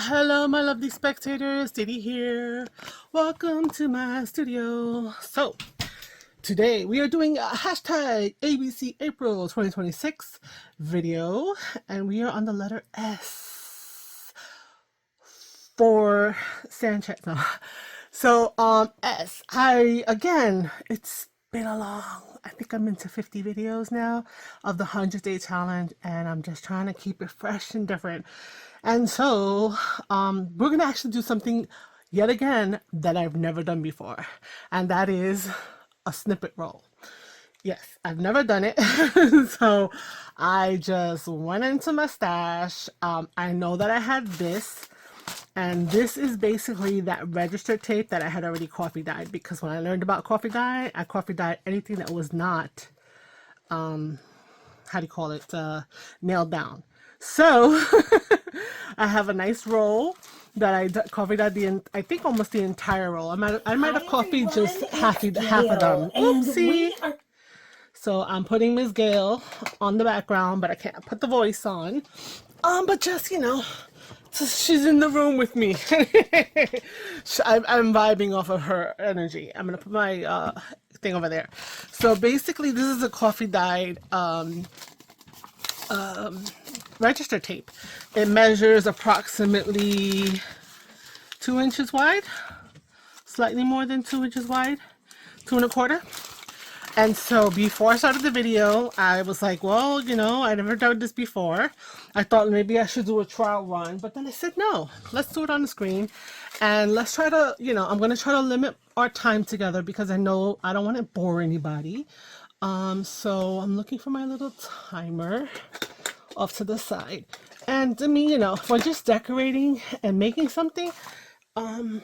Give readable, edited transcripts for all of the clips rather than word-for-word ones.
Hello, my lovely spectators. Diddy here. Welcome to my studio. So, today we are doing a hashtag ABC April 2026 video, and we are on the letter S for Sanchez. No. So, S. It's been a long, I think I'm into 50 videos now of the 100-day challenge, and I'm just trying to keep it fresh and different. And so, we're gonna actually do something yet again that I've never done before, and that is a snippet roll. Yes, I've never done it. So I just went into my stash. I know that I had this, and this is basically that register tape that I had already coffee dyed, because when I learned about coffee dye, I coffee dyed anything that was not, how do you call it, nailed down. So I have a nice roll that I coffee dyed I think almost the entire roll. I might have coffee just half of them. Oopsie. So I'm putting Miss Gail on the background, but I can't put the voice on. But just, she's in the room with me. I'm vibing off of her energy. I'm gonna put my thing over there. So basically, this is a coffee dyed register tape. It measures approximately 2 inches wide, slightly more than 2 inches wide, 2 1/4. And so before I started the video, I was like, well, I never done this before. I thought maybe I should do a trial run, but then I said, no, let's do it on the screen. And let's try to, I'm going to try to limit our time together, because I know I don't want to bore anybody. So I'm looking for my little timer off to the side. And I mean, if we're just decorating and making something,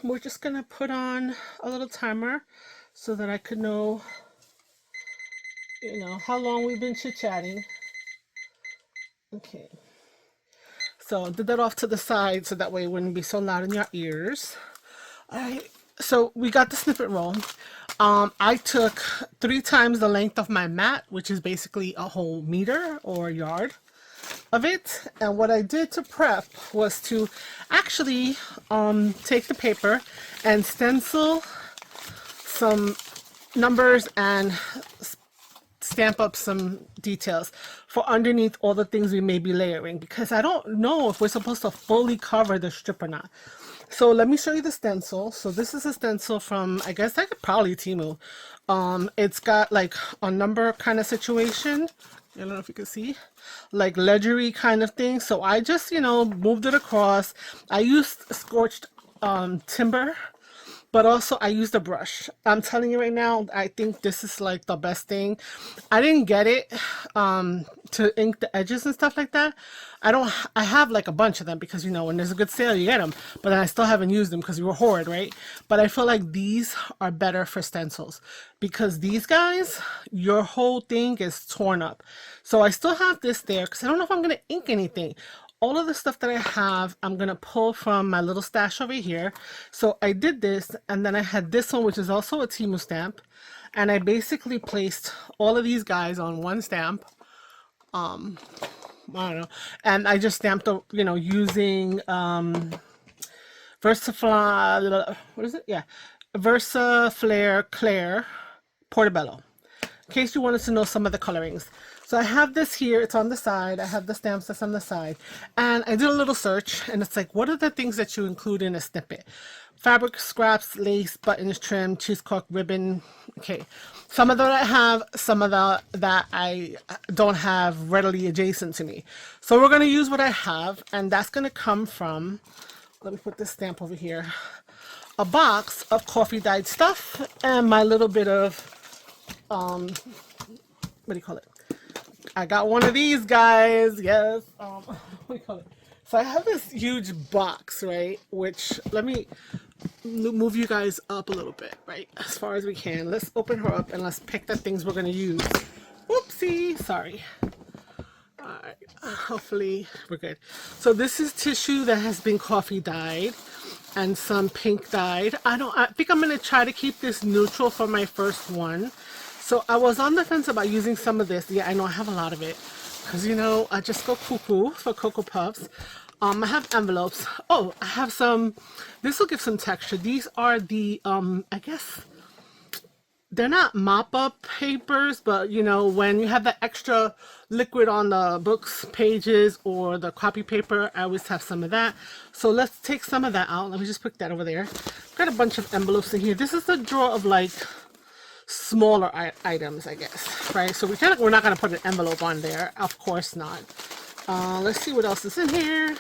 we're just going to put on a little timer so that I could know, how long we've been chit-chatting. Okay. So I did that off to the side so that way it wouldn't be so loud in your ears. Alright, so we got the snippet roll. I took 3 times the length of my mat, which is basically a whole meter or yard of it. And what I did to prep was to actually take the paper and stencil some numbers and stamp up some details for underneath all the things we may be layering, because I don't know if we're supposed to fully cover the strip or not. So let me show you the stencil. So this is a stencil from, I guess I could probably Temu. It's got like a number kind of situation. I don't know if you can see, like ledgery kind of thing. So I just, moved it across. I used scorched timber, but also I used a brush. I'm telling you right now, I think this is like the best thing. I didn't get it to ink the edges and stuff like that. I have like a bunch of them, because when there's a good sale you get them, but then I still haven't used them because we were hoard, right? But I feel like these are better for stencils, because these guys, your whole thing is torn up. So I still have this there because I don't know if I'm going to ink anything. All of the stuff that I have, I'm going to pull from my little stash over here. So I did this, and then I had this one, which is also a Temu stamp. And I basically placed all of these guys on one stamp. I don't know. And I just stamped, using Versaflare, what is it? Yeah. Versaflare Claire Portobello, in case you wanted to know some of the colorings. So I have this here, it's on the side. I have the stamps that's on the side. And I did a little search, and it's like, what are the things that you include in a snippet? Fabric scraps, lace, buttons, trim, cheesecloth, ribbon. Okay. Some of that I have, some of that I don't have readily adjacent to me. So we're going to use what I have, and that's going to come from, let me put this stamp over here, a box of coffee dyed stuff, and my little bit of, what do you call it? I got one of these guys, yes, what do you call it? So I have this huge box, right, which, let me move you guys up a little bit, right, as far as we can. Let's open her up and let's pick the things we're going to use. Whoopsie, sorry. Alright, hopefully we're good. So this is tissue that has been coffee dyed and some pink dyed. I think I'm going to try to keep this neutral for my first one. So I was on the fence about using some of this. Yeah, I know I have a lot of it, because I just go cuckoo for Cocoa Puffs. I have envelopes. Oh, I have some, this will give some texture. These are the, I guess, they're not mop-up papers, but you know, when you have that extra liquid on the books pages or the copy paper, I always have some of that. So let's take some of that out. Let me just put that over there. Got a bunch of envelopes in here. This is the drawer of like smaller items, I guess, right? So we're not going to put an envelope on there, of course not. Let's see what else is in here.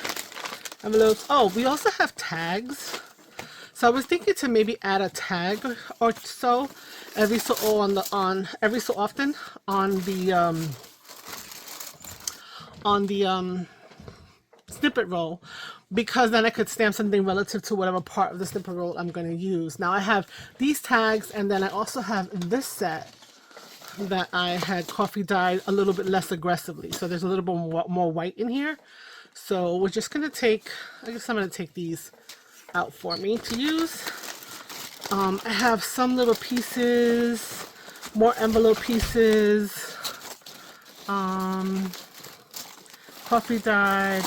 Envelopes. Oh, we also have tags. So I was thinking to maybe add a tag or so every so often on the snippet roll, because then I could stamp something relative to whatever part of the snippet roll I'm going to use. Now I have these tags, and then I also have this set that I had coffee dyed a little bit less aggressively. So there's a little bit more white in here. So we're just going to take, I guess I'm going to take these out for me to use. I have some little pieces, more envelope pieces, coffee dyed.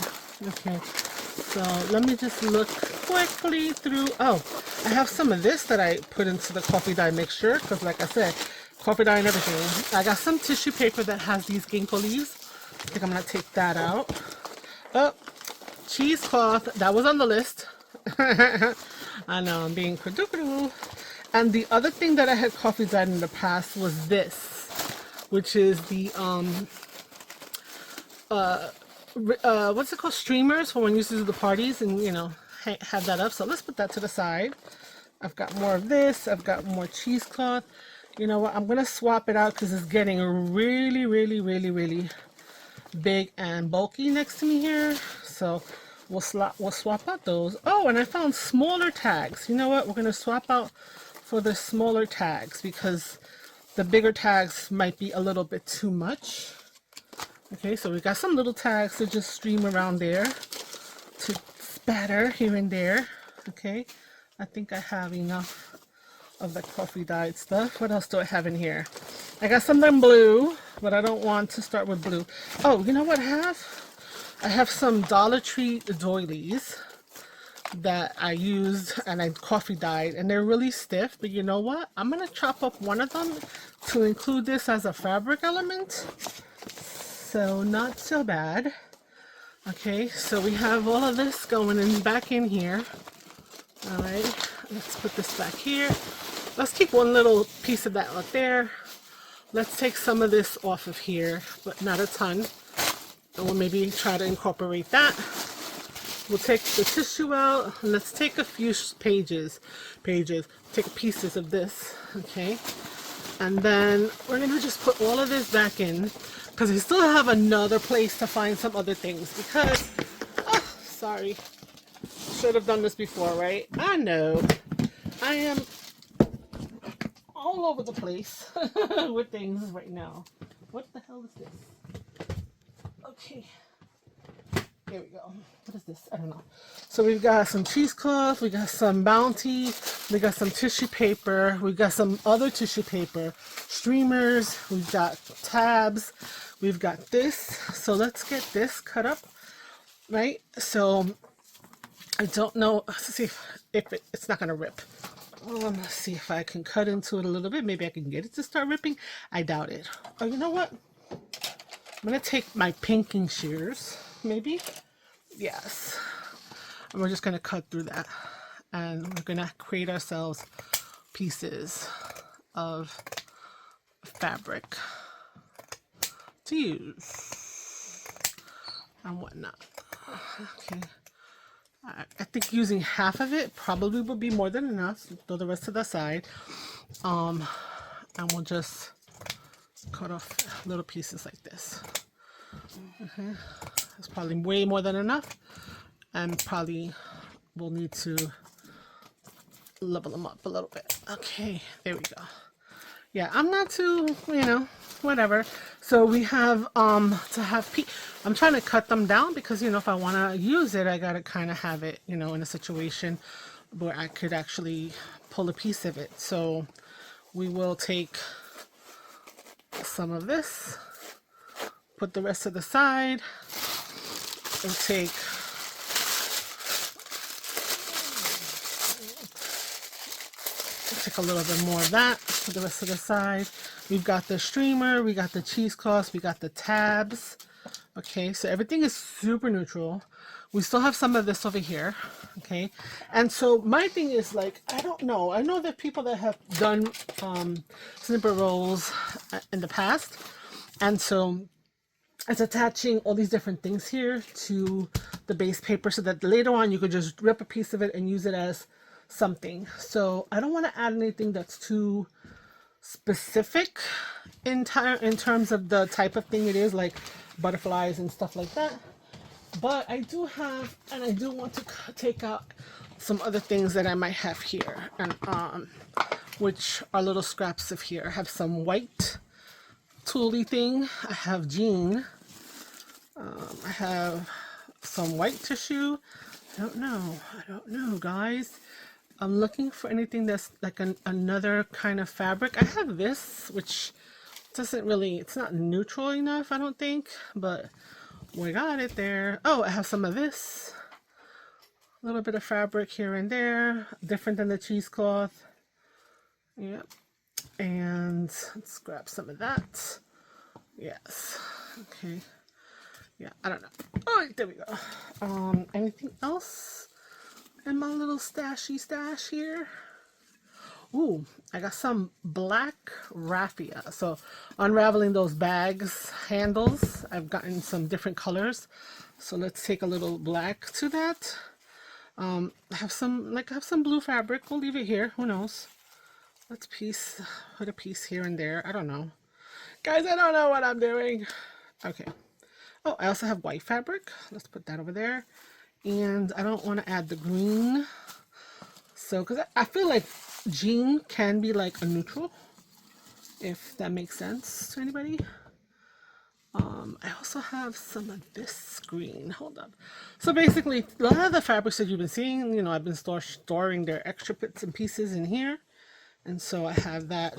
Okay, so let me just look quickly through. Oh, I have some of this that I put into the coffee dye mixture, because like I said, coffee dye and everything. I got some tissue paper that has these ginkgo leaves. I think I'm going to take that out. Oh, cheesecloth, that was on the list. I know, I'm being predictable. And the other thing that I had coffee dyed in the past was this, which is the what's it called, streamers for when you used to do the parties and, you know, have that up. So let's put that to the side. I've got more of this. I've got more cheesecloth. You know what, I'm gonna swap it out because it's getting really big and bulky next to me here. So we'll swap out those. Oh, and I found smaller tags. You know what, we're gonna swap out for the smaller tags because the bigger tags might be a little bit too much. Okay, so we got some little tags to just stream around there, to spatter here and there. Okay, I think I have enough of the coffee dyed stuff. What else do I have in here? I got something blue, but I don't want to start with blue. Oh, you know what I have? I have some Dollar Tree doilies that I used and I coffee dyed, and they're really stiff, but you know what? I'm gonna chop up one of them to include this as a fabric element. So not so bad. Okay, so we have all of this going in back in here. All right, let's put this back here. Let's keep one little piece of that right there. Let's take some of this off of here, but not a ton. And we'll maybe try to incorporate that. We'll take the tissue out, and let's take a few pages, take pieces of this, okay? And then we're gonna just put all of this back in, because we still have another place to find some other things, because, oh, sorry, should have done this before, right? I know, I am all over the place with things right now. What the hell is this? Okay, here we go. What is this? I don't know. So we've got some cheesecloth, we got some Bounty, we got some tissue paper, we got some other tissue paper, streamers, we've got tabs, we've got this. So let's get this cut up, right? So I don't know, let's see if it's not gonna rip. Let's see if I can cut into it a little bit. Maybe I can get it to start ripping. I doubt it. Oh, you know what? I'm gonna take my pinking shears, maybe. Yes. And we're just gonna cut through that, and we're gonna create ourselves pieces of fabric to use and whatnot. Okay. I think using half of it probably would be more than enough. Throw the rest to the side. And we'll just cut off little pieces like this. Okay. That's probably way more than enough. And probably we'll need to level them up a little bit. Okay, there we go. Yeah, I'm not too, you know, whatever. So we have to have I'm trying to cut them down because, you know, if I want to use it, I gotta kind of have it, you know, in a situation where I could actually pull a piece of it. So we will take some of this, put the rest to the side, and take take a little bit more of that for the rest of the side. We've got the streamer, we got the cheesecloth, we got the tabs. Okay, so everything is super neutral. We still have some of this over here. Okay, and so my thing is like, I don't know. I know that people that have done Snippet Rolls in the past, and so it's attaching all these different things here to the base paper so that later on you could just rip a piece of it and use it as something. So I don't want to add anything that's too specific in terms of the type of thing it is, like butterflies and stuff like that. But I do have, and I do want to take out some other things that I might have here, and which are little scraps of here. I have some white tooly thing. I have jean. I have some white tissue. I don't know, guys. I'm looking for anything that's like another kind of fabric. I have this, which doesn't really, it's not neutral enough, I don't think, but we got it there. Oh, I have some of this. A little bit of fabric here and there, different than the cheesecloth. Yep. And let's grab some of that. Yes. Okay. Yeah, I don't know. Oh, there we go. Anything else in my little stashy stash here? Ooh, I got some black raffia. So unraveling those bags handles, I've gotten some different colors. So let's take a little black to that. I have some blue fabric. We'll leave it here. Who knows? Let's put a piece here and there. I don't know. Guys, I don't know what I'm doing. Okay. Oh, I also have white fabric. Let's put that over there. And I don't want to add the green. So, because I feel like jean can be like a neutral, if that makes sense to anybody. I also have some of this green. Hold up. So basically, a lot of the fabrics that you've been seeing, you know, I've been storing their extra bits and pieces in here. And so I have that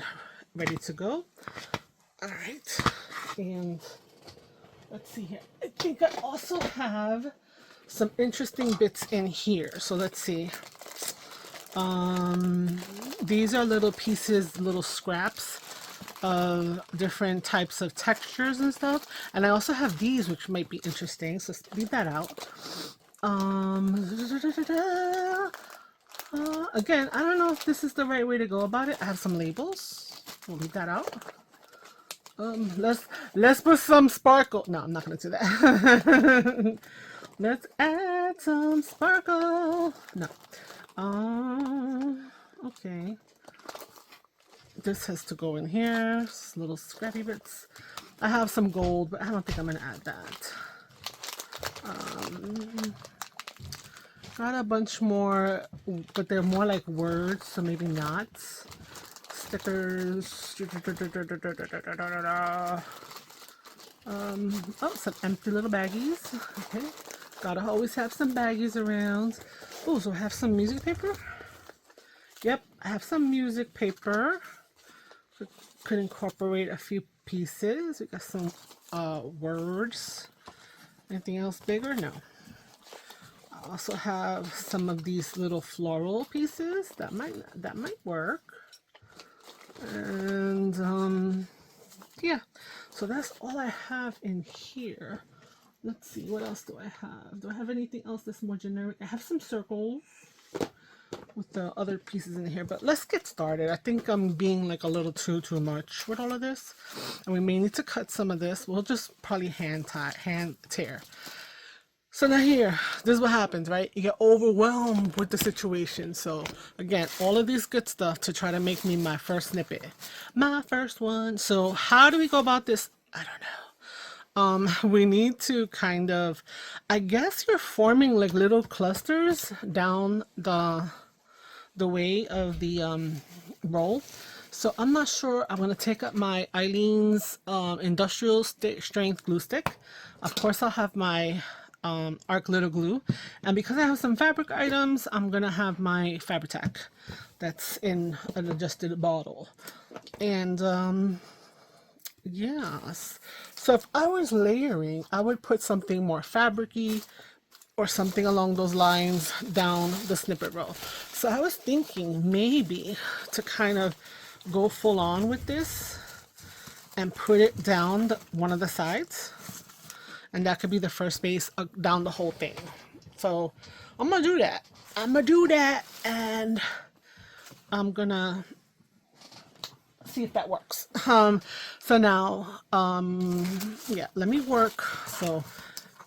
ready to go. All right. And let's see here. I think I also have some interesting bits in here. So let's see. These are little pieces, little scraps of different types of textures and stuff. And I also have these, which might be interesting. So leave that out. Again, I don't know if this is the right way to go about it. I have some labels. We'll leave that out. Let's put some sparkle. No, I'm not gonna do that. Let's add some sparkle. No. Okay. This has to go in here. Little scrappy bits. I have some gold, but I don't think I'm gonna add that. Got a bunch more, but they're more like words, so maybe not. Stickers. Oh, some empty little baggies. Okay. Gotta always have some baggies around. Oh, so I have some music paper. Yep, I have some music paper. Could incorporate a few pieces. We got some words. Anything else bigger? No. I also have some of these little floral pieces that might work. And yeah, so that's all I have in here. Let's see, what else do I have? Do I have anything else that's more generic? I have some circles with the other pieces in here, but let's get started. I think I'm being like a little too much with all of this, and we may need to cut some of this. We'll just probably hand tear. So now here, this is what happens, right? You get overwhelmed with the situation. So again, all of this good stuff to try to make me my first snippet. My first one. So how do we go about this? I don't know. We need to kind of, I guess you're forming like little clusters down the way of the roll. So I'm not sure. I'm going to take up my Eileen's industrial strength glue stick. Of course, I'll have my arc glitter glue, and because I have some fabric items, I'm gonna have my Fabri-Tac that's in an adjusted bottle. And yes, so if I was layering, I would put something more fabricy, or something along those lines down the snippet roll. So I was thinking maybe to kind of go full on with this and put it down one of the sides, and that could be the first base down the whole thing. So I'm gonna do that. And I'm gonna see if that works. So now, yeah, let me work. So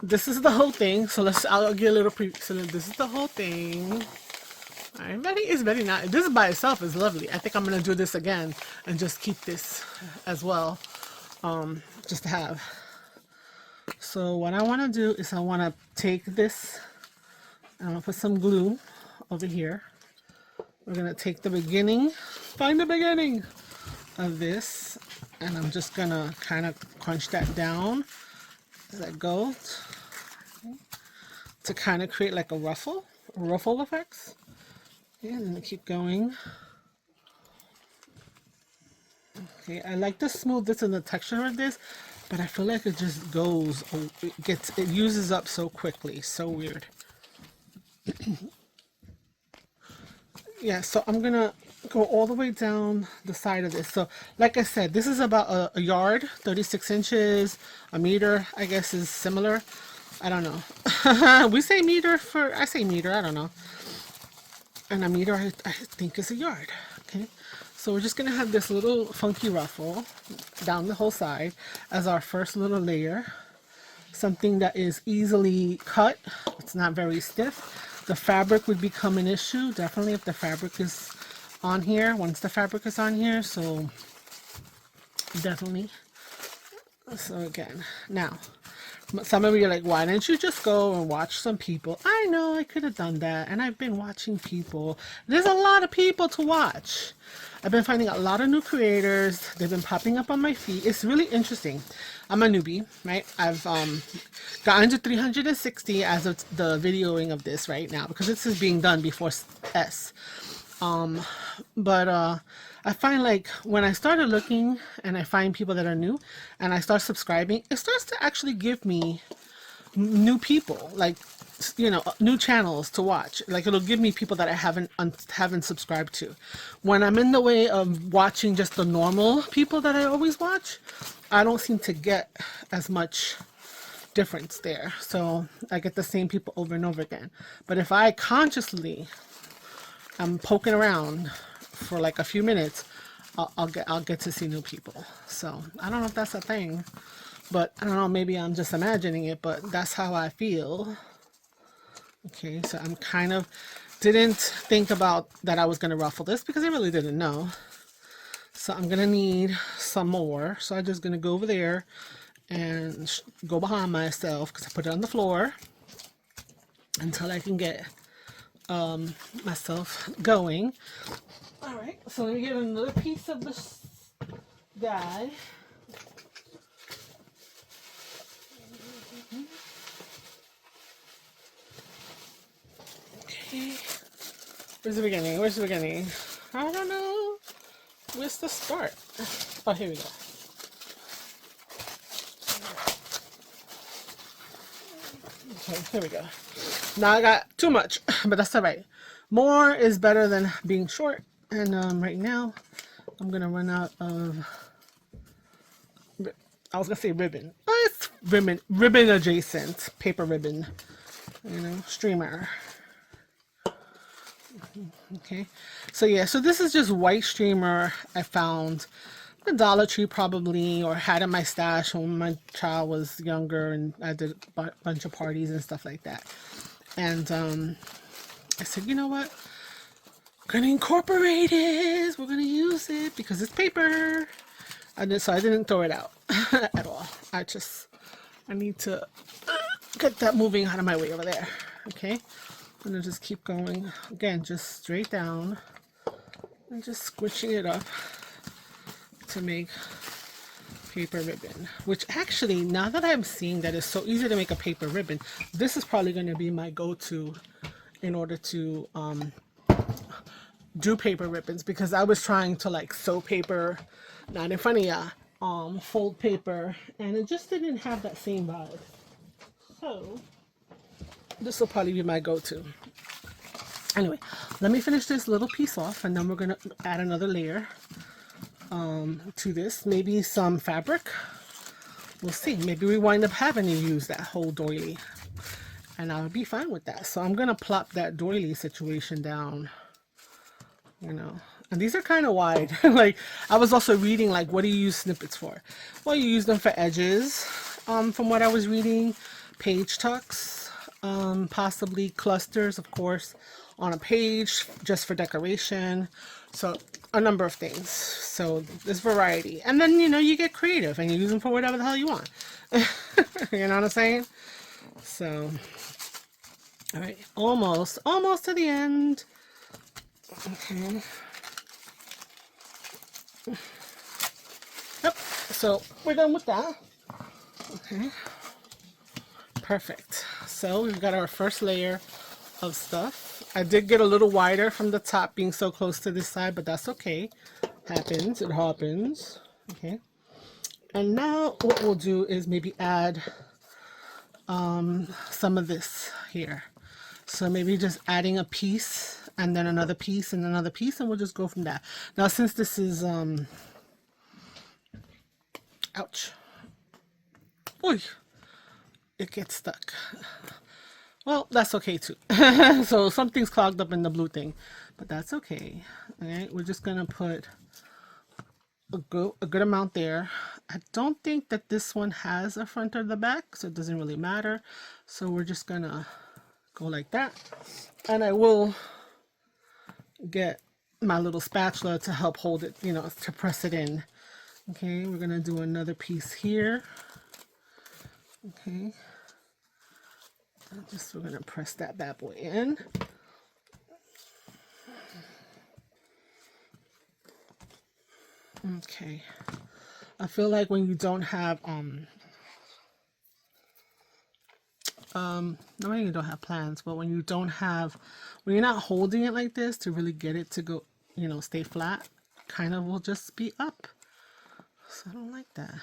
this is the whole thing. So I'll get a little so this is the whole thing. It's very nice. This by itself is lovely. I think I'm gonna do this again and just keep this as well, just to have. So what I want to do is I want to take this and I'm gonna put some glue over here. We're gonna take the beginning, find the beginning of this, and I'm just gonna kind of crunch that down as I go, to kind of create like a ruffle effects. Okay, and then keep going. Okay, I like the smoothness and the texture of this, but I feel like it just goes, it uses up so quickly. So weird. Yeah, so I'm gonna go all the way down the side of this. So like I said, this is about a yard, 36 inches, a meter, I guess is similar. I don't know. We say meter I say meter, I don't know. And a meter, I think, is a yard. Okay, so we're just gonna have this little funky ruffle down the whole side as our first little layer. Something that is easily cut. It's not very stiff. The fabric would become an issue, definitely, if the fabric is on here. Once the fabric is on here, so definitely. So again, now, some of you are like, why didn't you just go and watch some people? I know I could have done that, and I've been watching people. There's a lot of people to watch. I've been finding a lot of new creators. They've been popping up on my feed. It's really interesting. I'm a newbie, right? I've gotten to 360 as of the videoing of this right now, because this is being done before S. But I find, like, when I started looking and I find people that are new and I start subscribing, it starts to actually give me new people, like, you know, new channels to watch. Like, it'll give me people that I haven't subscribed to. When I'm in the way of watching just the normal people that I always watch, I don't seem to get as much difference there. So I get the same people over and over again. But if I consciously I'm poking around for like a few minutes, I'll get to see new people. So I don't know if that's a thing, but I don't know, maybe I'm just imagining it, but that's how I feel. Okay, so I'm kind of didn't think about that I was going to ruffle this because I really didn't know. So I'm going to need some more. So I'm just going to go over there and go behind myself because I put it on the floor until I can get myself going. All right, so let me get another piece of this dye. Okay, where's the beginning? Where's the beginning? I don't know. Where's the start? Oh, here we go. Okay, here we go. Now I got too much, but that's all right. More is better than being short. And right now, I'm gonna run out of. I was gonna say ribbon. Oh, it's ribbon adjacent, paper ribbon. You know, streamer. Okay, so yeah, so this is just white streamer I found at Dollar Tree probably, or had in my stash when my child was younger and I did a bunch of parties and stuff like that. And I said, you know what? We're gonna incorporate it. We're gonna use it because it's paper. So I didn't throw it out at all. I need to get that moving out of my way over there. Okay, I'm gonna just keep going again, just straight down and just squishing it up to make paper ribbon. Which actually, now that I'm seeing that it's so easy to make a paper ribbon, this is probably going to be my go-to in order to do paper ribbons, because I was trying to like sew paper, not in front of ya, fold paper, and it just didn't have that same vibe. So This will probably be my go-to. Anyway, let me finish this little piece off, and then we're gonna add another layer to this. Maybe some fabric. We'll see. Maybe we wind up having to use that whole doily, and I would be fine with that. So I'm gonna plop that doily situation down, you know. And these are kind of wide. Like, I was also reading, like, what do you use snippets for? Well, you use them for edges, from what I was reading, page tucks, possibly clusters, of course, on a page, just for decoration. So a number of things. So there's variety. And then, you know, you get creative and you use them for whatever the hell you want. You know what I'm saying? So, all right, almost to the end. Okay. Yep, so we're done with that. Okay, perfect. So we've got our first layer of stuff. I did get a little wider from the top being so close to this side, but that's okay. Happens, it happens. Okay, and now what we'll do is maybe add some of this here. So maybe just adding a piece and then another piece and another piece, and we'll just go from that. Now, since this is ouch, oy, it gets stuck. Well, that's okay too. So something's clogged up in the blue thing, but that's okay. All right, we're just gonna put a good amount there. I don't think that this one has a front or the back, so it doesn't really matter. So we're just gonna go like that, and I will get my little spatula to help hold it, you know, to press it in. Okay, we're gonna do another piece here. Okay, we're gonna press that bad boy in. Okay, I feel like when you don't have not when you don't have plans, but when you're not holding it like this to really get it to go, you know, stay flat, kind of will just be up. So I don't like that,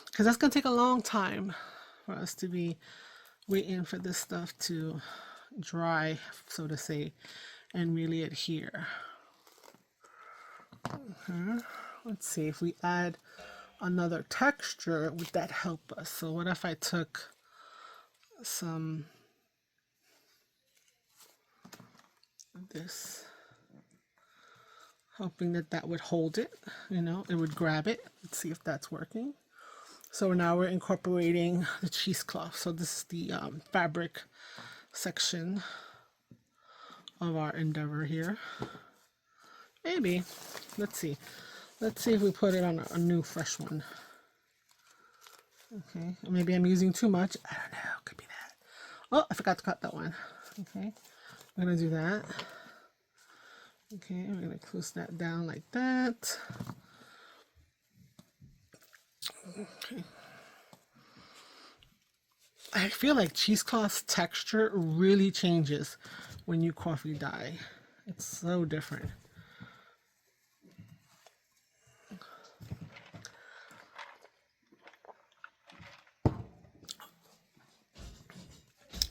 because that's gonna take a long time for us to be waiting for this stuff to dry, so to say, and really adhere. Let's see if we add another texture, would that help us? So what if I took some of this, hoping that that would hold it, you know, it would grab it. Let's see if that's working. So now we're incorporating the cheesecloth. So this is the fabric section of our endeavor here. Maybe, let's see if we put it on a new fresh one. Okay, maybe I'm using too much, I don't know, could be that. Oh, I forgot to cut that one. Okay, I'm gonna do that. Okay, we're gonna close that down like that. Okay, I feel like cheesecloth's texture really changes when you coffee dye. It's so different.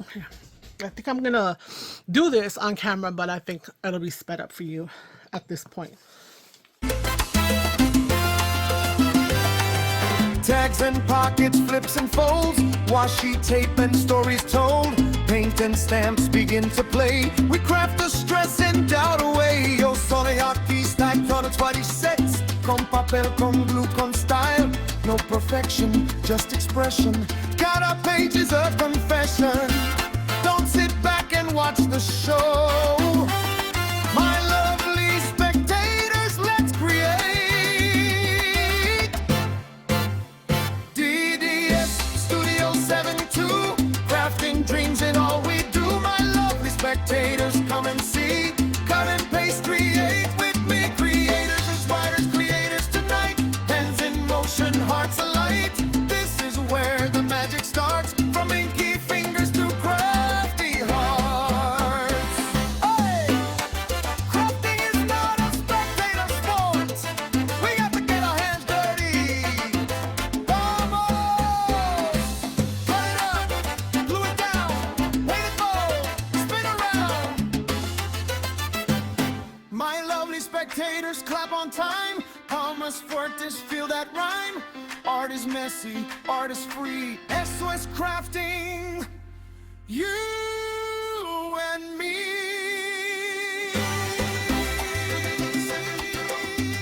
Okay, I think I'm gonna do this on camera, but I think it'll be sped up for you at this point. Tags and pockets, flips and folds, washi tape and stories told. Paint and stamps begin to play. We craft the stress and doubt away. Yo sono artista e todo what sets. Con papel, con glue, con style. No perfection, just expression. Got our pages of confession. Don't sit back and watch the show. My lovely spectators, let's create. DDS Studio 72, crafting dreams in all we do. My lovely spectators, come and see. Cut and paste, create with me. Creators and writers, creators tonight. Hands in motion, hearts alight. This is where the magic starts. From inky fingers to crafty hearts. Hey! spectators clap on time. Palmas fuertes, feel that rhyme. Art is messy, art is free. SOS crafting, you and me.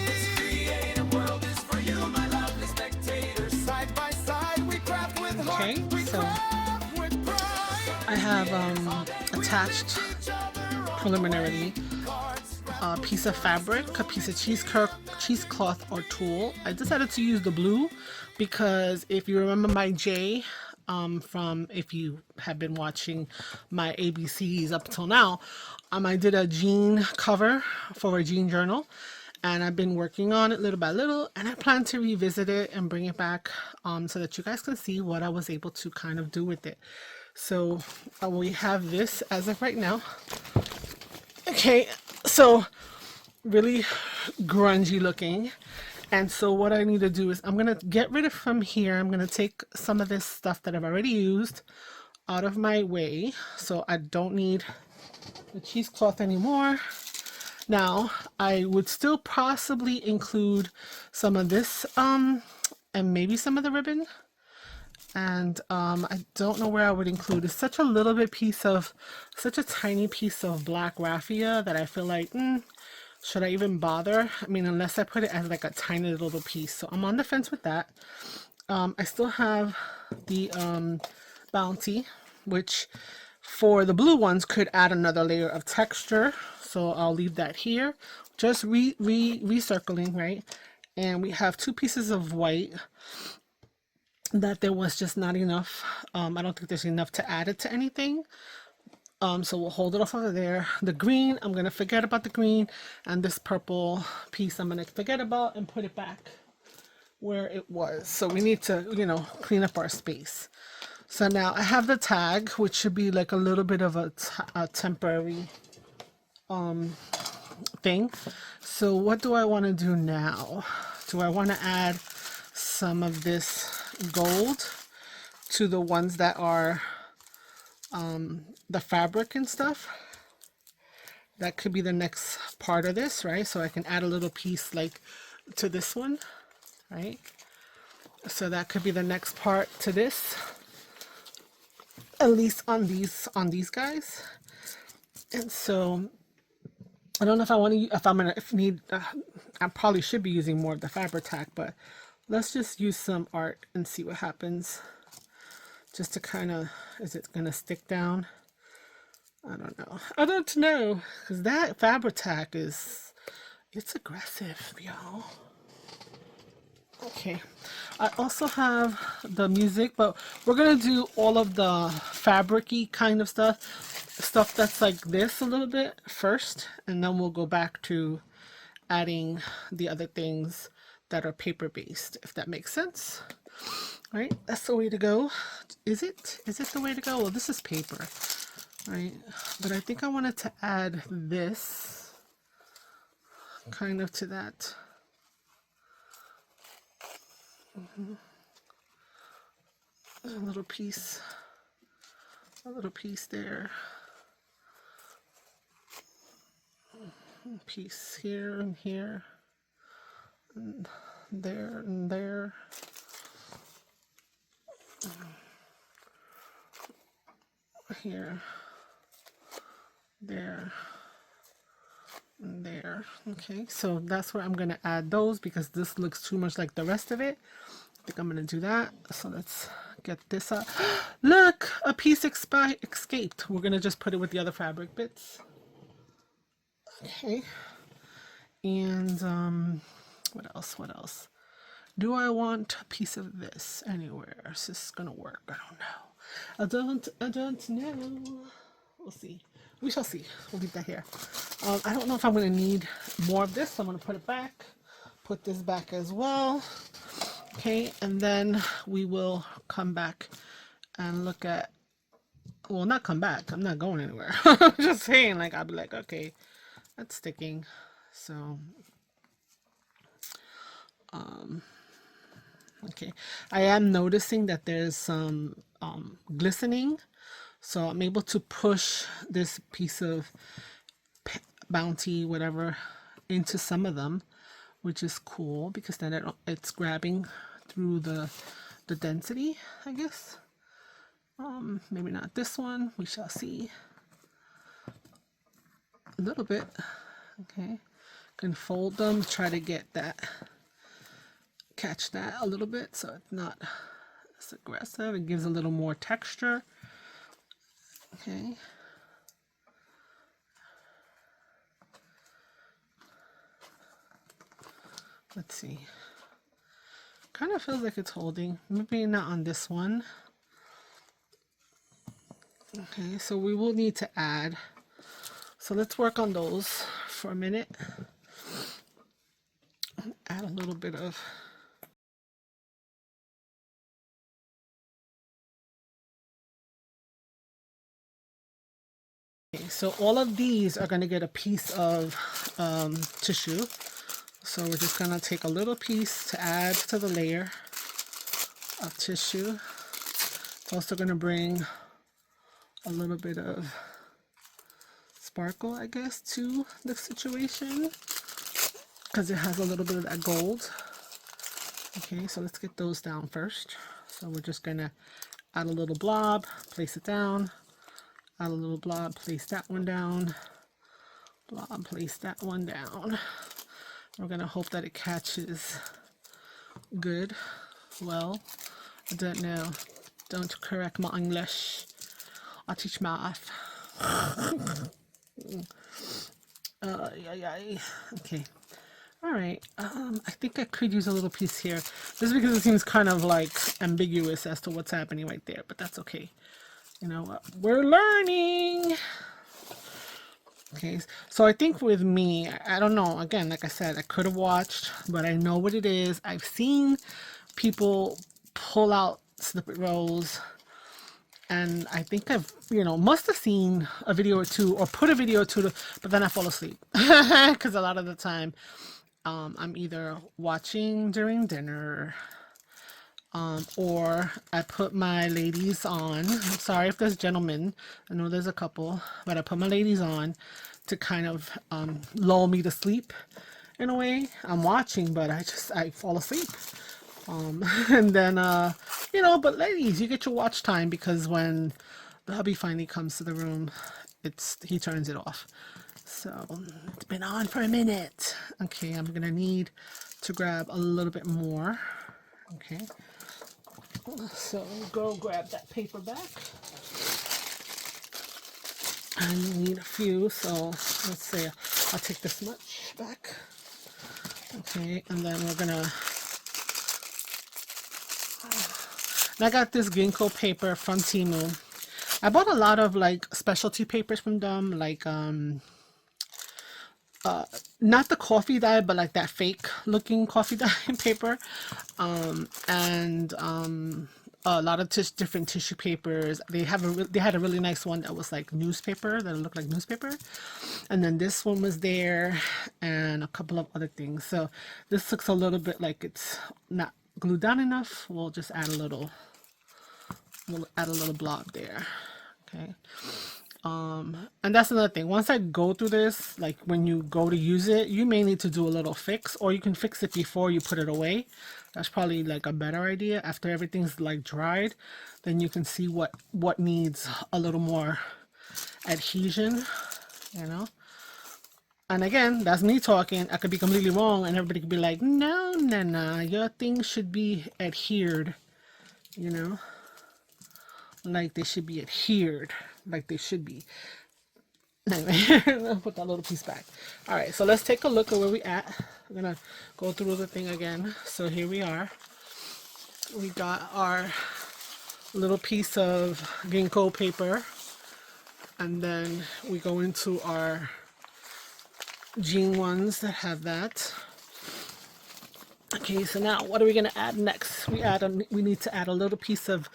This creative world is for you, my lovely spectators. Side by side, we craft with heart. Okay, We so craft with pride. I have attached preliminarily a piece of fabric, a piece of cheesecloth or tulle. I decided to use the blue because if you remember my J from, if you have been watching my ABCs up till now, I did a jean cover for a jean journal, and I've been working on it little by little, and I plan to revisit it and bring it back so that you guys can see what I was able to kind of do with it. So we have this as of right now. Okay, so really grungy looking. And so what I need to do is I'm going to get rid of from here. I'm going to take some of this stuff that I've already used out of my way. So I don't need the cheesecloth anymore. Now, I would still possibly include some of this and maybe some of the ribbon. And I don't know where I would include. It's such a little bit piece of, such a tiny piece of black raffia that I feel like, should I even bother? I mean, unless I put it as like a tiny little piece. So I'm on the fence with that. I still have the Bounty, which for the blue ones could add another layer of texture. So I'll leave that here. Just recircling, right? And we have two pieces of white that there was just not enough. I don't think there's enough to add it to anything. So we'll hold it off over there. The green, I'm going to forget about the green. And this purple piece, I'm going to forget about and put it back where it was. So we need to, you know, clean up our space. So now I have the tag, which should be like a little bit of a temporary thing. So what do I want to do now? Do I want to add some of this gold to the ones that are the fabric and stuff? That could be the next part of this, right? So I can add a little piece like to this one, right? So that could be the next part to this, at least on these guys. And so I don't know if I want to, I probably should be using more of the fabric tack, but let's just use some art and see what happens. Just to kind of, is it going to stick down? I don't know. I don't know. Because that fabric tack is, it's aggressive, y'all. Okay. I also have the music, but we're going to do all of the fabric-y kind of stuff that's like this a little bit first, and then we'll go back to adding the other things that are paper-based, if that makes sense. All right, that's the way to go. Is it? Is it the way to go? Well, this is paper, right? But I think I wanted to add this kind of to that. A little piece there. Piece here and here. And there and there. Here, there, and there. Okay, so that's where I'm going to add those because this looks too much like the rest of it. I think I'm going to do that. So let's get this up. Look, a piece escaped. We're going to just put it with the other fabric bits. Okay. And what else? What else? Do I want a piece of this anywhere? Is this going to work? I don't know. I don't know. We'll see. We shall see. We'll leave that here. I don't know if I'm going to need more of this. So I'm going to put it back. Put this back as well. Okay, and then we will come back and look at, well, not come back. I'm not going anywhere. I'm just saying, like, I'll be like, okay, that's sticking. So, okay. I am noticing that there's some glistening. So I'm able to push this piece of Bounty, whatever, into some of them, which is cool because then it's grabbing through the density, I guess. Maybe not this one, we shall see. A little bit. Okay, can fold them, try to get that, catch that a little bit so it's not as aggressive. It gives a little more texture. Okay. Let's see. Kind of feels like it's holding. Maybe not on this one. Okay, so we will need to add. So let's work on those for a minute. Add a little bit of. Okay, so all of these are going to get a piece of tissue. So we're just going to take a little piece to add to the layer of tissue. It's also going to bring a little bit of sparkle, I guess, to the situation because it has a little bit of that gold. Okay, so let's get those down first. So we're just going to add a little blob, place it down, add a little blob, place that one down, blob, place that one down. We're going to hope that it catches good. Well, I don't know. Don't correct my English. I'll teach math. Okay. All right. I think I could use a little piece here. Just because it seems kind of like ambiguous as to what's happening right there, but that's okay. You know what? We're learning. Okay, so I think with me, I don't know, again, like I said, I could have watched, but I know what it is. I've seen people pull out snippet rolls, and I think I've, must have seen a video or two, or put a video or two, but then I fall asleep. Because a lot of the time, I'm either watching during dinner, or I put my ladies on. I'm sorry if there's gentlemen. I know there's a couple, but I put my ladies on to kind of lull me to sleep in a way. I'm watching, but I fall asleep. And then, but ladies, you get your watch time because when the hubby finally comes to the room, he turns it off. So it's been on for a minute. Okay, I'm going to need to grab a little bit more. Okay. So go grab that paper back. I need a few, so let's say I'll take this much back. Okay, and then we're gonna. And I got this ginkgo paper from Temu. I bought a lot of like specialty papers from them, like not the coffee dye, but like that fake looking coffee dye paper, and a lot of different tissue papers. They had a really nice one that was like newspaper, that looked like newspaper, and then this one was there, and a couple of other things. So this looks a little bit like it's not glued down enough. We'll just add a little blob there. Okay. And that's another thing. Once I go through this, like when you go to use it, you may need to do a little fix, or you can fix it before you put it away. That's probably like a better idea. After everything's like dried, then you can see what needs a little more adhesion, And again, that's me talking. I could be completely wrong, and everybody could be like, no, your thing should be adhered, like they should be adhered. Like they should be. Anyway, I'll put that little piece back. All right, so let's take a look at where we at. I'm gonna go through the thing again. So here we are. We got our little piece of ginkgo paper, and then we go into our jean ones that have that. Okay, so now what are we gonna add next? We need to add a little piece of.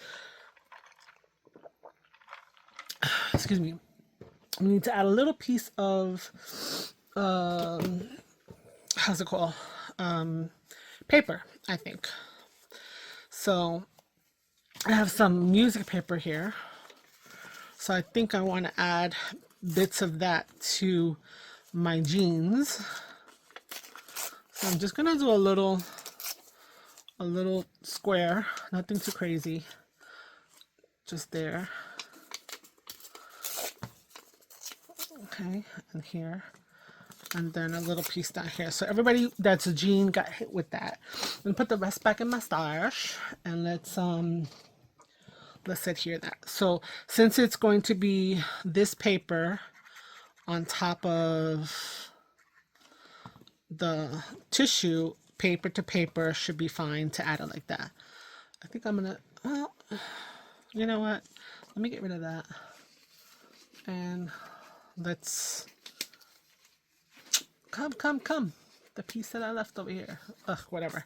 Excuse me. We need to add a little piece of how's it called? Paper, I think. So I have some music paper here. So I think I want to add bits of that to my jeans. So I'm just gonna do a little square, nothing too crazy, just there. Okay, and here, and then a little piece down here. So everybody that's a Jean got hit with that. I'm gonna put the rest back in my stash, and let's adhere that. So since it's going to be this paper on top of the tissue, paper to paper should be fine to add it like that. I think I'm gonna, well, you know what? Let me get rid of that. And let's, come. The piece that I left over here. Ugh, whatever.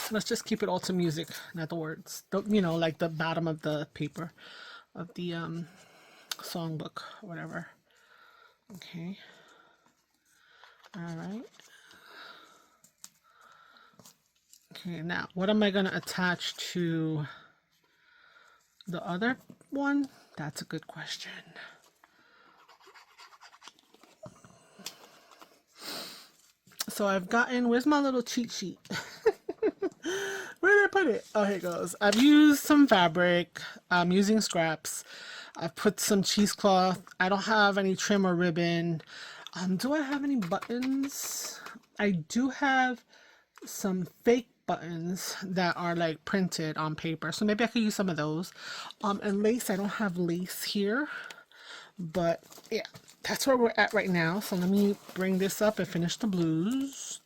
Let's just keep it all to music, not the words. You know, like the bottom of the paper of the songbook or whatever. Okay. All right. Okay, now what am I going to attach to the other one? That's a good question. So I've gotten, where's my little cheat sheet? Where did I put it? Oh, here it goes. I've used some fabric. I'm using scraps. I've put some cheesecloth. I don't have any trim or ribbon. Do I have any buttons? I do have some fake buttons that are like printed on paper. So maybe I could use some of those. And lace, I don't have lace here. But yeah, that's where we're at right now. So let me bring this up and finish the blues.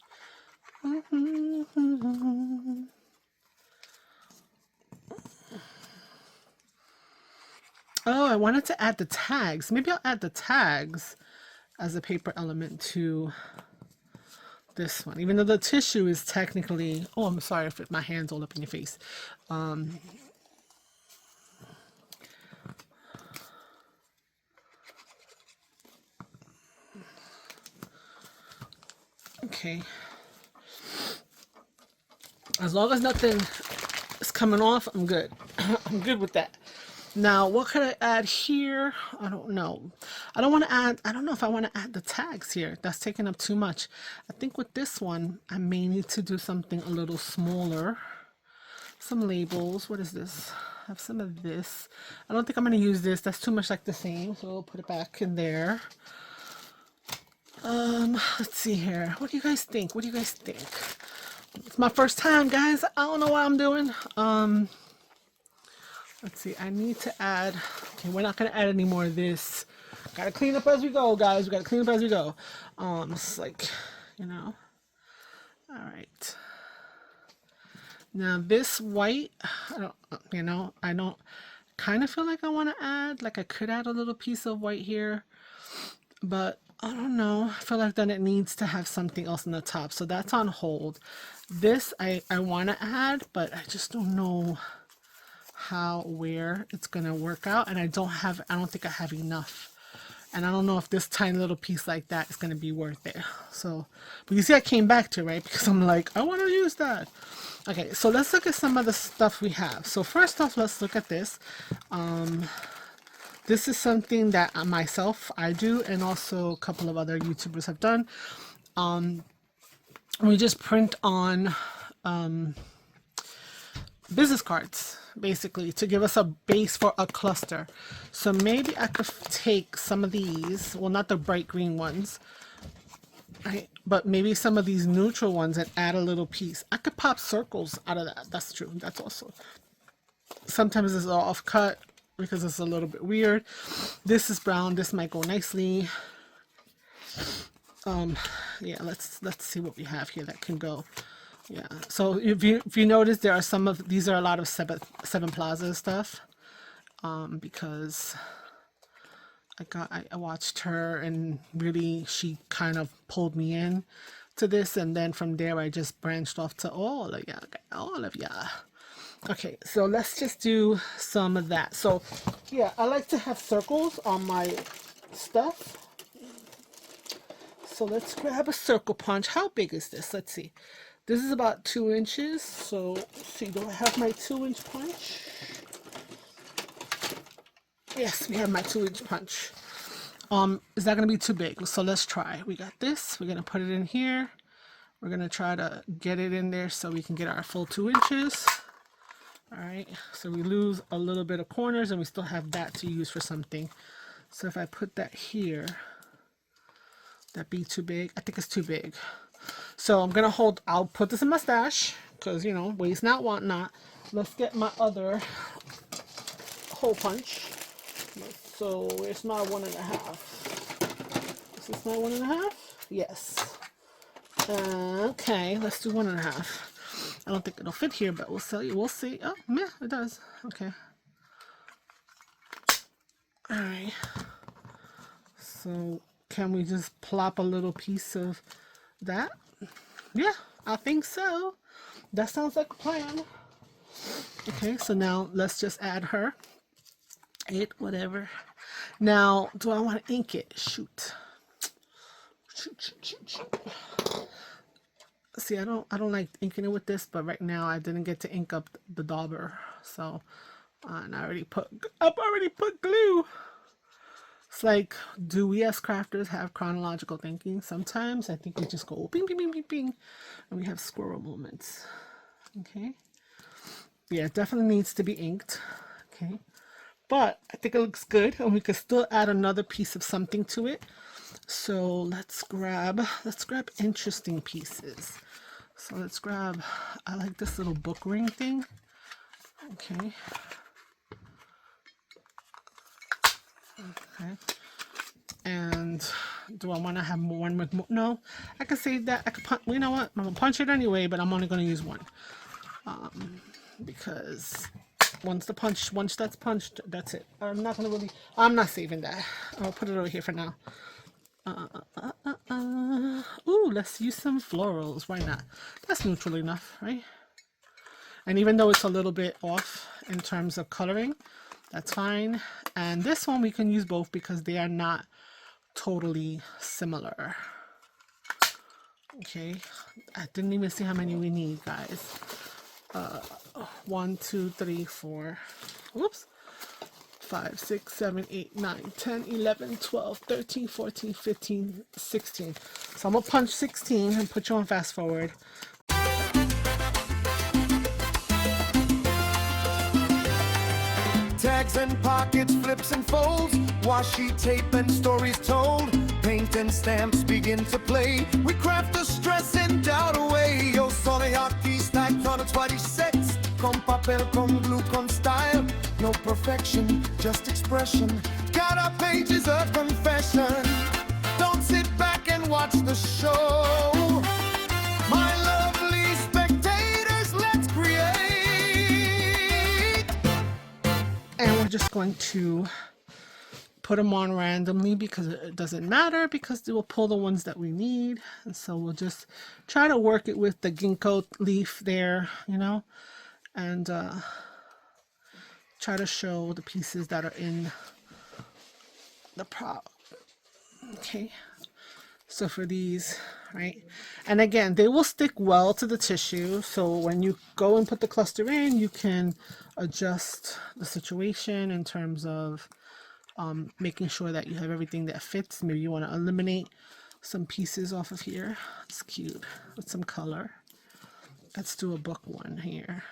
Oh, I wanted to add the tags. Maybe I'll add the tags as a paper element to this one. Even though the tissue is technically... Oh, I'm sorry if my hand's all up in your face. Okay. As long as nothing is coming off, I'm good. I'm good with that. Now, what could I add here? I don't know. I don't know if I want to add the tags here. That's taking up too much. I think with this one, I may need to do something a little smaller. Some labels. What is this? I have some of this. I don't think I'm going to use this. That's too much like the same. So we'll put it back in there. Let's see here. What do you guys think? What do you guys think? It's my first time, guys. I don't know what I'm doing. Let's see. I need to add. Okay, we're not gonna add any more of this. Gotta clean up as we go, guys. We gotta clean up as we go. It's like, you know. All right. Now this white, I don't kind of feel like I want to add. Like I could add a little piece of white here, but I don't know. I feel like then it needs to have something else on the top. So that's on hold. This I want to add, but I just don't know where it's going to work out. And I don't think I have enough. And I don't know if this tiny little piece like that is going to be worth it. So, but you see I came back to it, right? Because I'm like, I want to use that. Okay, so let's look at some of the stuff we have. So first off, let's look at this. This is something that I do, and also a couple of other YouTubers have done. We just print on business cards, basically, to give us a base for a cluster. So maybe I could take some of these, well, not the bright green ones, right? But maybe some of these neutral ones and add a little piece. I could pop circles out of that. That's true. That's also. Sometimes it's off cut because it's a little bit weird. This is brown. This might go nicely. Yeah, let's see what we have here that can go. Yeah. So if you notice, there are these are a lot of Seven Plaza stuff. Because I watched her and really she kind of pulled me in to this, and then from there I just branched off to all of ya. Okay, so let's just do some of that. So yeah, I like to have circles on my stuff. So let's grab a circle punch. How big is this? Let's see. This is about 2 inches. So let's see, do I have my 2-inch punch? Yes, we have my 2-inch punch. Is that going to be too big? So let's try. We got this. We're going to put it in here. We're going to try to get it in there so we can get our full 2 inches. All right, so we lose a little bit of corners and we still have that to use for something. So if I put that here, that be too big? I think it's too big. So I'm gonna hold, I'll put this in my stash because, you know, waste not, want not. Let's get my other hole punch. So where's my 1.5? Is this my 1.5? Yes. Okay, let's do 1.5. I don't think it'll fit here, but we'll see. We'll see. Oh, yeah, it does. Okay. All right. So can we just plop a little piece of that? Yeah, I think so. That sounds like a plan. Okay, so now let's just add her. Whatever. Now, do I want to ink it? Shoot. Shoot. See, I don't like inking it with this, but right now I didn't get to ink up the dauber, so and I already put glue. It's like, do we as crafters have chronological thinking? Sometimes I think we just go bing bing bing bing bing, and we have squirrel moments. Okay, yeah, it definitely needs to be inked. Okay, but I think it looks good, and we could still add another piece of something to it. So let's grab interesting pieces. So let's grab, I like this little book ring thing. Okay. Okay. And do I want to have one with more? No, I can save that. I could punch, you know what? I'm gonna punch it anyway, but I'm only gonna use one. Because once that's punched, that's it. I'm not not saving that. I'll put it over here for now. Ooh, let's use some florals. Why not? That's neutral enough, right? And even though it's a little bit off in terms of coloring, that's fine. And this one we can use both because they are not totally similar. Okay, I didn't even see how many we need, guys. 1, 2, 3, 4. Oops. 5, 6, 7, 8, 9, 10, 11, 12, 13, 14, 15, 16. So I'm gonna punch 16 and put you on fast forward. Tags and pockets, flips and folds, washi tape and stories told. Paint and stamps begin to play. We craft the stress and doubt away. Yo sono aquí stacked on a 26. Con papel, con glue, con style. No perfection, just expression. Got our pages of confession. Don't sit back and watch the show. My lovely spectators, let's create. And we're just going to put them on randomly because it doesn't matter, because they will pull the ones that we need. And so we'll just try to work it with the ginkgo leaf there, you know, and try to show the pieces that are in the prop. Okay, so for these, right, and again, they will stick well to the tissue, so when you go and put the cluster in, you can adjust the situation in terms of making sure that you have everything that fits. Maybe you want to eliminate some pieces off of here. It's cute with some color. Let's do a book one here.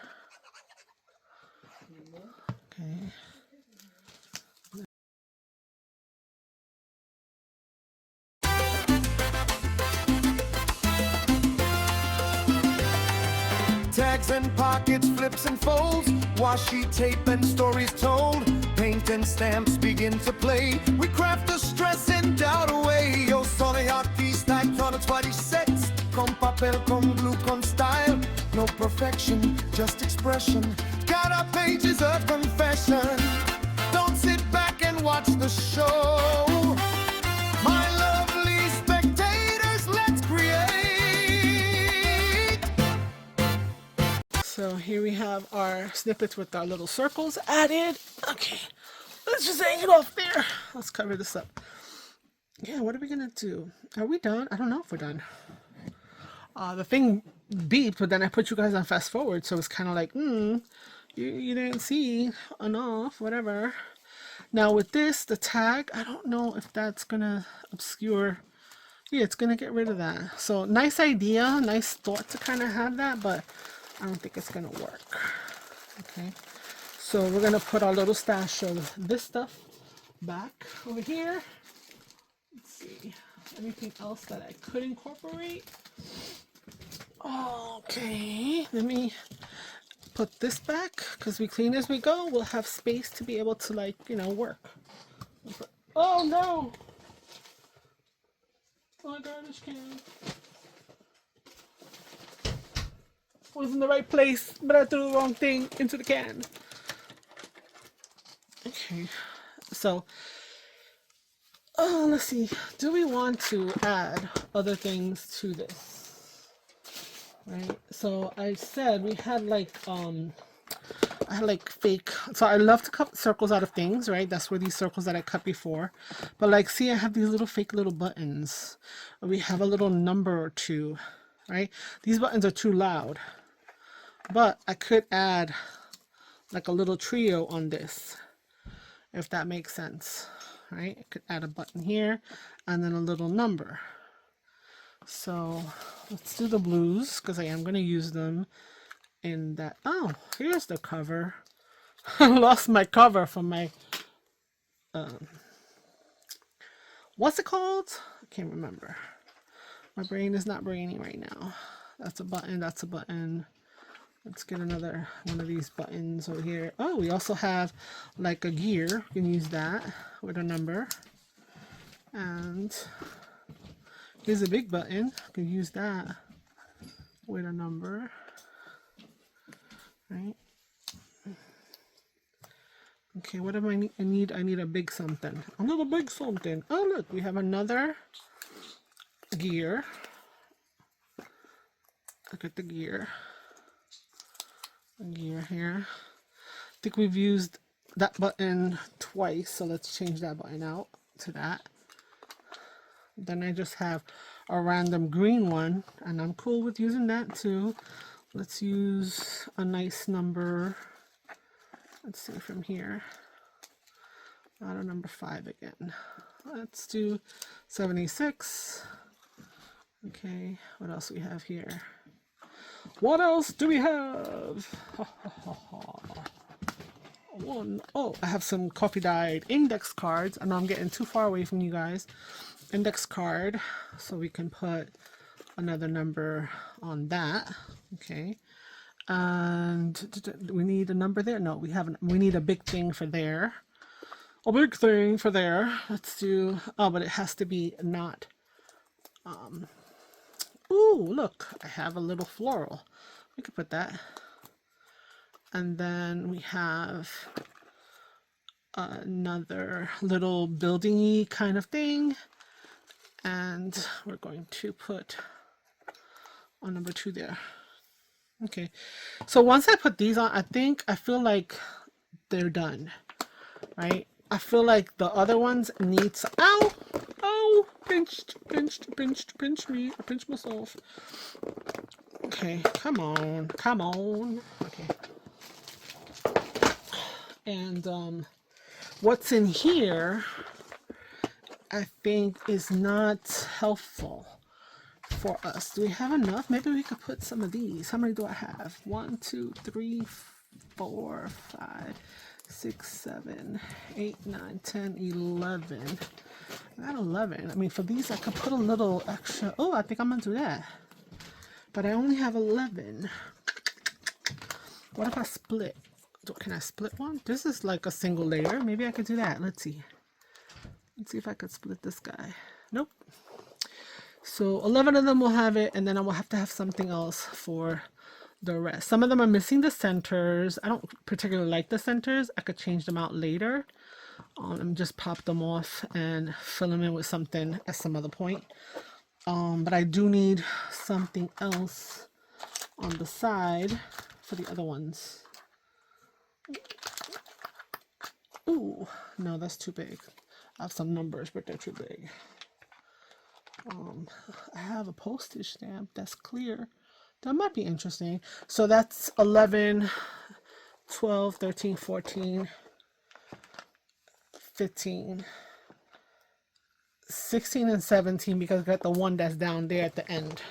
Okay. Tags and pockets, flips and folds, washi tape and stories told. Paint and stamps begin to play. We craft the stress and doubt away. Yo sono aquí stacked on a 26. Con papel, con glue, con style. No perfection, just expression. Got our pages of confession. Don't sit back and watch the show. My lovely spectators, let's create. So here we have our snippets with our little circles added. Okay, let's just hang it off there. Let's cover this up. Yeah, what are we gonna do? Are we done? I don't know if we're done. The thing beeped, but then I put you guys on fast forward, so it's kind of like, you didn't see enough, whatever. Now with this, the tag, I don't know if that's gonna obscure. Yeah, it's gonna get rid of that. So nice idea, nice thought to kind of have that, but I don't think it's gonna work. Okay, so we're gonna put our little stash of this stuff back over here. Let's see, anything else that I could incorporate? Okay, let me put this back, because we clean as we go. We'll have space to be able to, like, you know, work. Oh no! Oh, garbage can. Was in the right place, but I threw the wrong thing into the can. Okay, so let's see. Do we want to add other things to this? Right. So I said we had like I had like fake. So I love to cut circles out of things, right? That's where these circles that I cut before. But like, see, I have these little fake little buttons. We have a little number or two, right? These buttons are too loud. But I could add like a little trio on this, if that makes sense, right? I could add a button here and then a little number. So let's do the blues, because I am going to use them in that. Oh, here's the cover. I lost my cover from my, what's it called? I can't remember. My brain is not brainy right now. That's a button, that's a button. Let's get another one of these buttons over here. Oh, we also have like a gear. We can use that with a number. And here's a big button. We can use that with a number. Right? Okay, what do I need? I need a big something. Another big something. Oh, look, we have another gear. Look at the gear. Gear here. I think we've used that button twice, so let's change that button out to that. Then I just have a random green one, and I'm cool with using that too. Let's use a nice number. Let's see from here. Not a number 5 again. Let's do 76. Okay, what else do we have here? What else do we have? Oh, I have some coffee dyed index cards. I know I'm getting too far away from you guys. Index card, so we can put another number on that. Okay. And we need a number there? No, we haven't. We need a big thing for there. A big thing for there. Let's do, oh, but it has to be not, ooh, look, I have a little floral. We could put that. And then we have another little building-y kind of thing. And we're going to put a number 2 there. Okay. So once I put these on, I feel like they're done. Right? I feel like the other ones need some, ow! Oh, pinched me. I pinched myself. Okay, come on. Okay. And what's in here, I think, is not helpful for us. Do we have enough? Maybe we could put some of these. How many do I have? 1, 2, 3, 4, 5, 6, 7, 8, 9, 10, 11. I got 11. I mean, for these, I could put a little extra. Oh, I think I'm gonna do that. But I only have 11. What if I split? Can I split one? This is like a single layer. Maybe I could do that. Let's see. Let's see if I could split this guy. Nope. So 11 of them will have it, and then I will have to have something else for the rest. Some of them are missing the centers. I don't particularly like the centers. I could change them out later. And just pop them off and fill them in with something at some other point. But I do need something else on the side for the other ones. Ooh, no, that's too big. I have some numbers, but they're too big. I have a postage stamp that's clear. That might be interesting. So that's 11, 12, 13, 14. 15, 16 and 17 because I got the one that's down there at the end.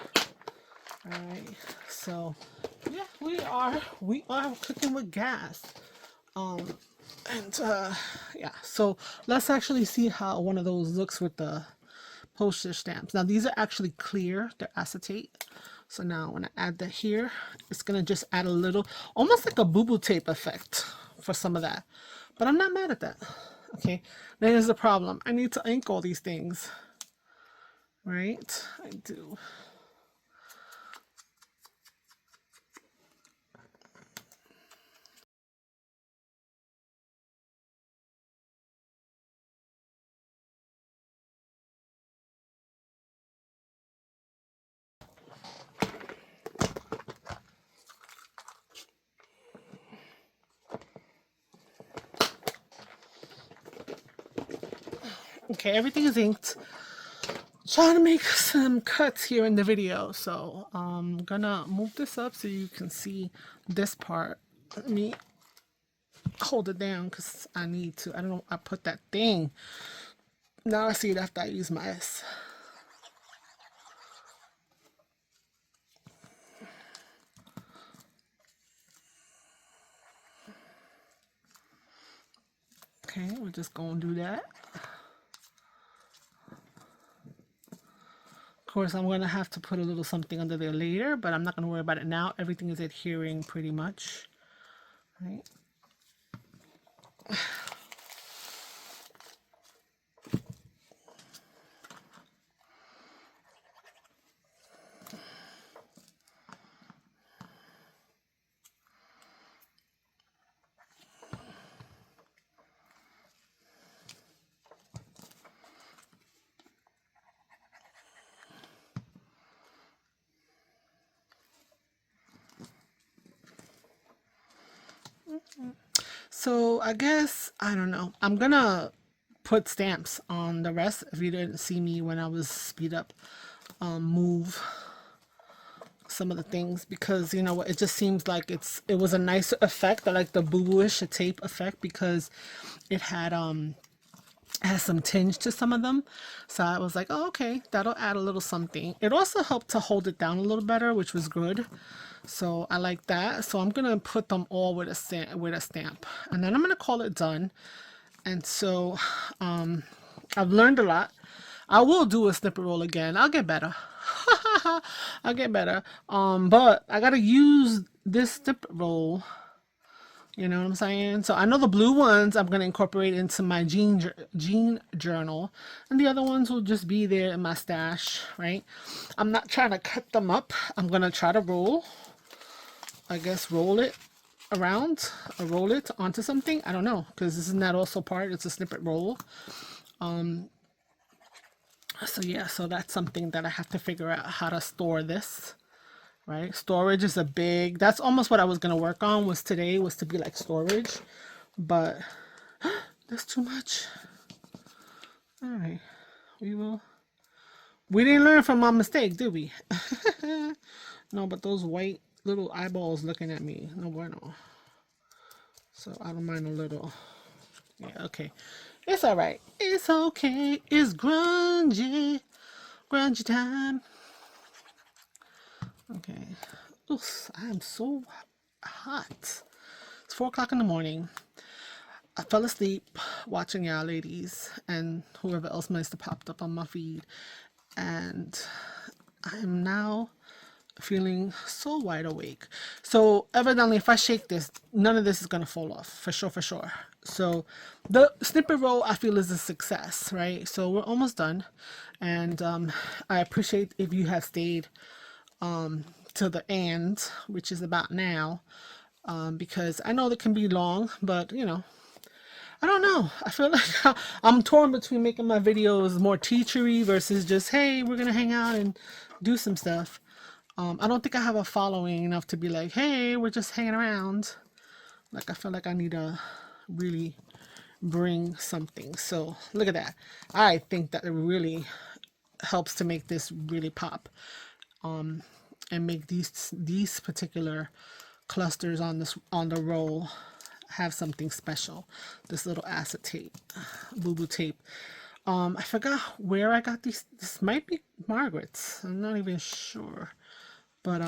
All right, so yeah, we are cooking with gas. And yeah, so let's actually see how one of those looks with the postage stamps. Now these are actually clear, they're acetate. So now when I add that here, it's gonna just add a little, almost like a boo-boo tape effect for some of that. But I'm not mad at that. Okay, now here's the problem. I need to ink all these things, right? I do. Okay, everything is inked. Trying to make some cuts here in the video, so I'm gonna move this up so you can see this part. Let me hold it down because I need to. I don't know. I put that thing. Now I see it after I use my S. Okay, we're just gonna do that. Of course, I'm gonna have to put a little something under there later, but I'm not gonna worry about it now. Everything is adhering pretty much. Right. So I guess, I don't know. I'm gonna put stamps on the rest. If you didn't see me when I was speed up, move some of the things, because you know what, it just seems like it was a nicer effect. I like the boo-boo-ish tape effect because it has some tinge to some of them. So I was like, oh, okay, that'll add a little something. It also helped to hold it down a little better, which was good. So I like that. So I'm gonna put them all with a stamp, and then I'm gonna call it done. And so I've learned a lot. I will do a snippet roll again. I'll get better. I'll get better. But I gotta use this snippet roll. You know what I'm saying? So I know the blue ones I'm gonna incorporate into my jean journal, and the other ones will just be there in my stash, right? I'm not trying to cut them up. I'm gonna try to roll. I guess roll it around, or roll it onto something. I don't know, because isn't that also part? It's a snippet roll. So yeah, so that's something that I have to figure out how to store this. Right, storage is a big, that's almost what I was gonna work on was today, was to be like storage, but that's too much. All right, we didn't learn from my mistake, did we? No, but those white little eyeballs looking at me, no bueno. So I don't mind a little. Yeah, okay, it's all right, it's okay, it's grungy time. Okay. Oof, I am so hot. It's 4 o'clock in the morning. I fell asleep watching y'all ladies and whoever else must have popped up on my feed. And I'm now feeling so wide awake. So evidently if I shake this, none of this is going to fall off. For sure, for sure. So the snippet roll I feel is a success, right? So we're almost done. And I appreciate if you have stayed to the end, which is about now, because I know that can be long, but you know, I don't know. I feel like I'm torn between making my videos more teachery versus just, hey, we're gonna hang out and do some stuff. I don't think I have a following enough to be like, hey, we're just hanging around. Like, I feel like I need to really bring something. So look at that. I think that it really helps to make this really pop. And make these particular clusters on the roll have something special. This little acetate, boo-boo tape. I forgot where I got these. This might be Margreth's. I'm not even sure. But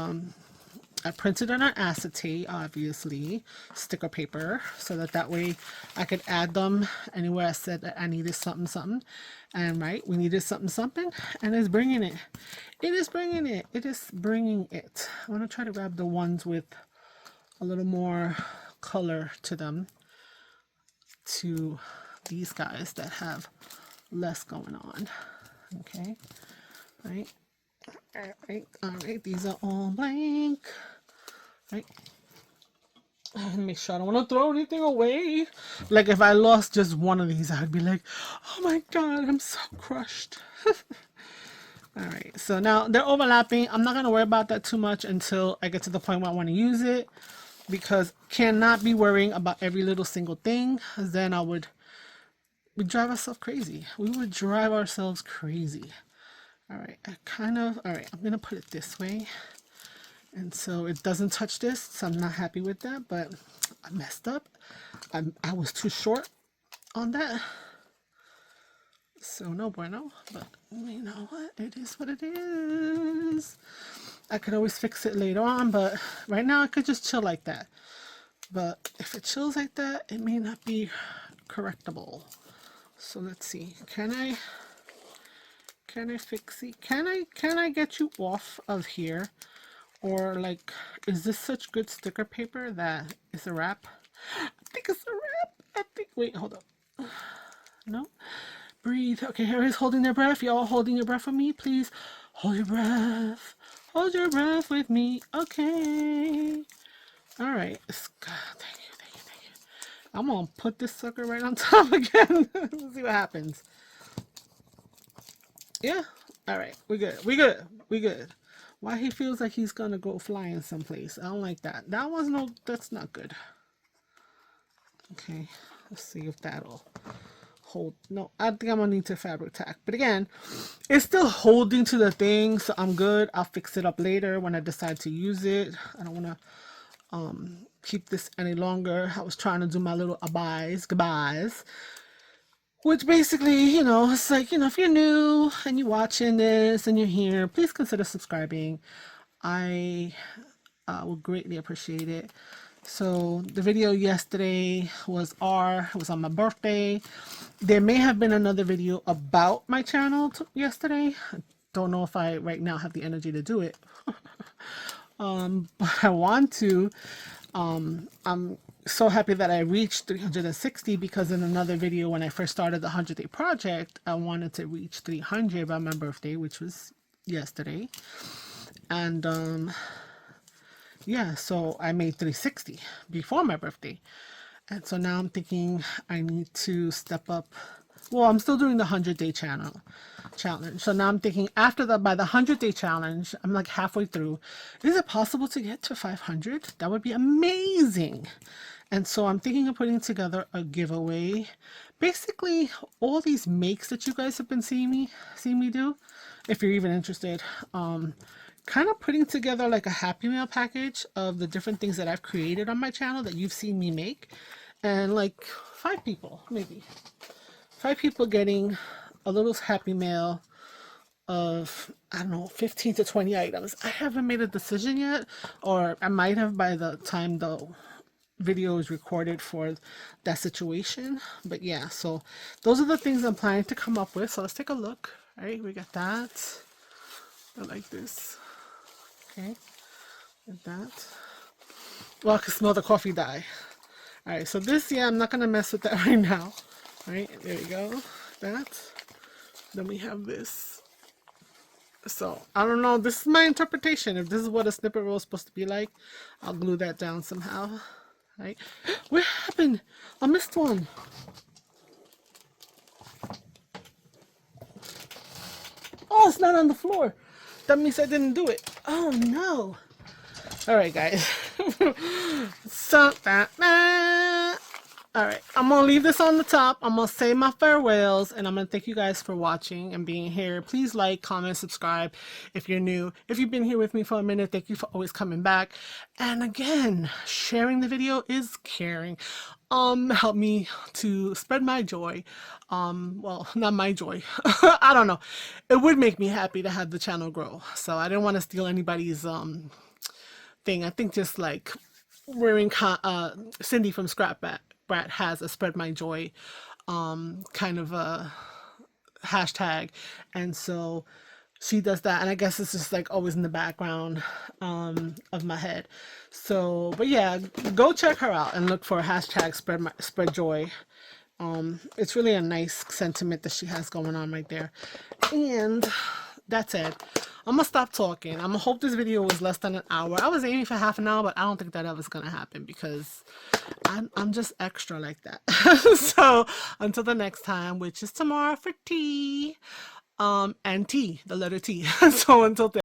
I printed on our acetate, obviously, sticker paper, so that way I could add them anywhere I said that I needed something, something. And right, we needed something, something, and it's bringing it. It is bringing it. It is bringing it. I want to try to grab the ones with a little more color to them, to these guys that have less going on. Okay, right. All right, these are all blank. Right. And make sure I don't want to throw anything away. Like if I lost just one of these, I'd be like, oh my god, I'm so crushed. All right, so now they're overlapping. I'm not going to worry about that too much until I get to the point where I want to use it, because cannot be worrying about every little single thing. Then we'd drive ourselves crazy. We would drive ourselves crazy. All right, all right, I'm going to put it this way. And so it doesn't touch this, so I'm not happy with that, but I messed up. I was too short on that. So no bueno, but you know what? It is what it is. I could always fix it later on, but right now I could just chill like that. But if it chills like that, it may not be correctable. So let's see. Can I fix it? Can I get you off of here? Or like, is this such good sticker paper that it's a wrap? I think it's a wrap. Wait, hold up. No. Breathe. Okay, everybody's holding their breath. Y'all holding your breath with me? Please hold your breath. Hold your breath with me. Okay. All right. Thank you. I'm going to put this sucker right on top again. Let's see what happens. Yeah. All right. We good. Why he feels like he's gonna go flying someplace. I don't like that. That's not good. Okay, let's see if that'll hold. No, I think I'm gonna need to fabric tack. But again, it's still holding to the thing, so I'm good. I'll fix it up later when I decide to use it. I don't wanna keep this any longer. I was trying to do my little goodbyes. Which basically, you know, it's like, you know, if you're new and you're watching this and you're here, please consider subscribing. I would greatly appreciate it. So the video yesterday was on my birthday. There may have been another video about my channel yesterday. I don't know if I right now have the energy to do it. But I want to. I'm so happy that I reached 360, because in another video when I first started the 100-day project, I wanted to reach 300 by my birthday, which was yesterday. And yeah, so I made 360 before my birthday. And so now I'm thinking I need to step up. Well, I'm still doing the 100-day challenge. So now I'm thinking by the 100-day challenge, I'm like halfway through. Is it possible to get to 500? That would be amazing. And so I'm thinking of putting together a giveaway. Basically, all these makes that you guys have been seeing me do, if you're even interested. Kind of putting together like a Happy Meal package of the different things that I've created on my channel that you've seen me make. And like 5 people, maybe. 5 people getting a little Happy Meal of, I don't know, 15 to 20 items. I haven't made a decision yet, or I might have by the time the video is recorded for that situation. But yeah, so those are the things I'm planning to come up with. So let's take a look. All right, we got that. I like this. Okay, like that. Well, I can smell the coffee dye. All right, so this, yeah, I'm not gonna mess with that right now. All right, there we go. That. Then we have this. So I don't know. This is my interpretation. If this is what a snippet roll is supposed to be like, I'll glue that down somehow. Right? What happened? I missed one. Oh, it's not on the floor. That means I didn't do it. Oh no. All right, guys. So All right, I'm gonna leave this on the top. I'm gonna say my farewells, and I'm gonna thank you guys for watching and being here. Please like, comment, subscribe if you're new. If you've been here with me for a minute, thank you for always coming back. And again, sharing the video is caring. Help me to spread my joy. Well, not my joy. I don't know. It would make me happy to have the channel grow. So I didn't want to steal anybody's thing. I think just like wearing Cindy from Scrap Brat has a spread my joy kind of a hashtag, and so she does that, and I guess it's just like always in the background of my head. So but yeah, go check her out and look for hashtag spread joy. It's really a nice sentiment that she has going on right there. And that's it. I'm gonna stop talking. I'm gonna hope this video was less than an hour. I was aiming for half an hour, but I don't think that ever's gonna happen because I'm just extra like that. So until the next time, which is tomorrow for tea, and T, the letter T. So until then.